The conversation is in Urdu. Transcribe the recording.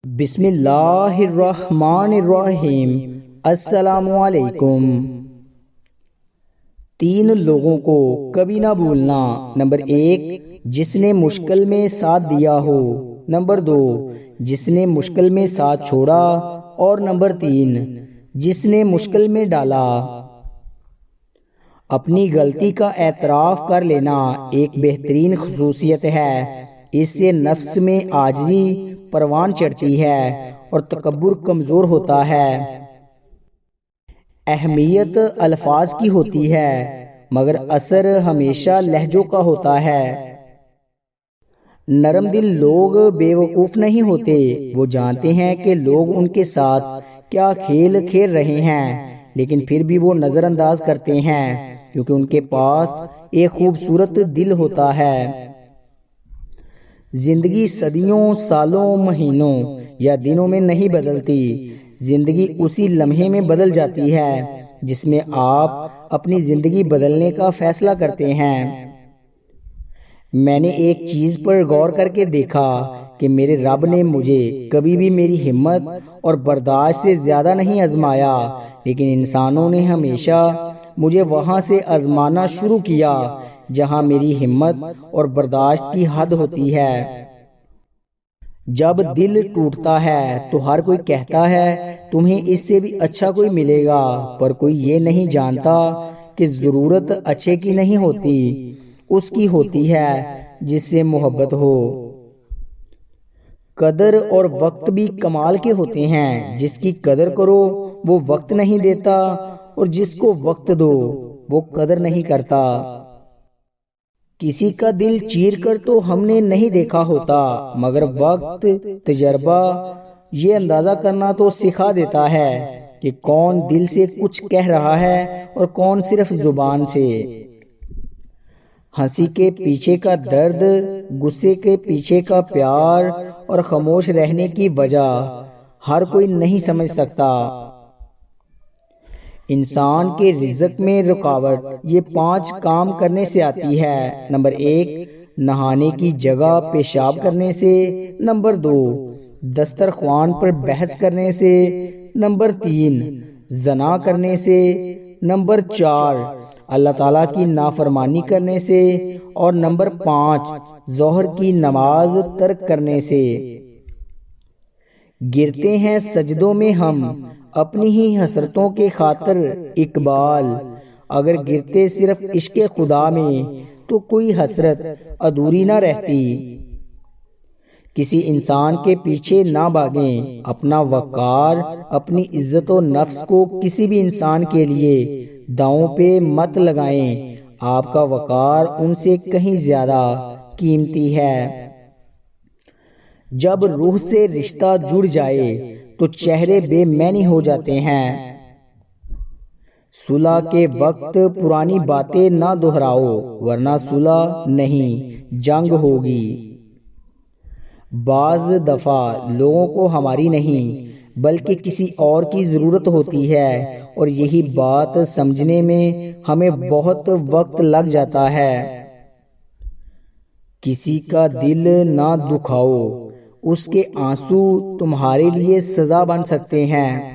بسم اللہ الرحمن الرحیم۔ السلام علیکم۔ 3 لوگوں کو کبھی نہ بھولنا۔ نمبر 1، جس نے مشکل میں ساتھ دیا ہو۔ نمبر 2، جس نے مشکل میں ساتھ چھوڑا۔ اور نمبر 3، جس نے مشکل میں ڈالا۔ اپنی غلطی کا اعتراف کر لینا ایک بہترین خصوصیت ہے۔ اس سے نفس میں عاجزی پروان چڑھتی ہے اور تکبر کمزور ہوتا ہے۔ اہمیت الفاظ کی ہوتی ہے مگر اثر ہمیشہ لہجوں کا ہوتا ہے۔ نرم دل لوگ بے وقوف نہیں ہوتے، وہ جانتے ہیں کہ لوگ ان کے ساتھ کیا کھیل کھیل رہے ہیں، لیکن پھر بھی وہ نظر انداز کرتے ہیں کیونکہ ان کے پاس ایک خوبصورت دل ہوتا ہے۔ زندگی صدیوں، سالوں، مہینوں یا دنوں میں نہیں بدلتی، زندگی اسی لمحے میں بدل جاتی ہے جس میں آپ اپنی زندگی بدلنے کا فیصلہ کرتے ہیں۔ میں نے ایک چیز پر غور کر کے دیکھا کہ میرے رب نے مجھے کبھی بھی میری ہمت اور برداشت سے زیادہ نہیں آزمایا، لیکن انسانوں نے ہمیشہ مجھے وہاں سے آزمانا شروع کیا جہاں میری ہمت اور برداشت کی حد ہوتی ہے۔ جب دل ٹوٹتا ہے تو ہر کوئی کہتا ہے تمہیں اس سے بھی اچھا کوئی ملے گا، پر کوئی یہ نہیں جانتا کہ ضرورت اچھے کی نہیں ہوتی، اس کی ہوتی ہے جس سے محبت ہو۔ قدر اور وقت بھی کمال کے ہوتے ہیں، جس کی قدر کرو وہ وقت نہیں دیتا اور جس کو وقت دو وہ قدر نہیں کرتا۔ کسی کا دل چیر کر تو ہم نے نہیں دیکھا ہوتا، مگر وقت، تجربہ یہ اندازہ کرنا تو سکھا دیتا ہے کہ کون دل سے کچھ کہہ رہا ہے اور کون صرف زبان سے۔ ہنسی کے پیچھے کا درد، غصے کے پیچھے کا پیار اور خاموش رہنے کی وجہ ہر کوئی نہیں سمجھ سکتا۔ انسان کے رزق میں رکاوٹ یہ 5 کام کرنے سے آتی ہے۔ نمبر 1، نہانے کی جگہ پیشاب کرنے سے۔ نمبر 2، دسترخوان پر بحث کرنے سے۔ نمبر 3، زنا کرنے سے۔ نمبر 4، اللہ تعالیٰ کی نافرمانی کرنے سے۔ اور نمبر 5، ظہر کی نماز ترک کرنے سے۔ گرتے ہیں سجدوں میں ہم اپنی ہی حسرتوں کے خاطر اقبال، اگر گرتے صرف عشق خدا میں تو کوئی حسرت ادھوری نہ رہتی۔ کسی انسان کے پیچھے نہ بھاگیں، اپنا وقار، اپنی عزت و نفس کو کسی بھی انسان کے لیے داؤں پہ مت لگائیں، آپ کا وقار ان سے کہیں زیادہ قیمتی ہے۔ جب روح سے رشتہ جڑ جائے تو چہرے بے معنی ہو جاتے ہیں۔ صلح کے وقت پرانی باتیں نہ دہراؤ ورنہ صلح نہیں، جنگ ہوگی۔ بعض دفعہ لوگوں کو ہماری نہیں بلکہ کسی اور کی ضرورت ہوتی ہے اور یہی بات سمجھنے میں ہمیں بہت وقت لگ جاتا ہے۔ کسی کا دل نہ دکھاؤ، اس کے آنسو تمہارے لیے سزا بن سکتے ہیں۔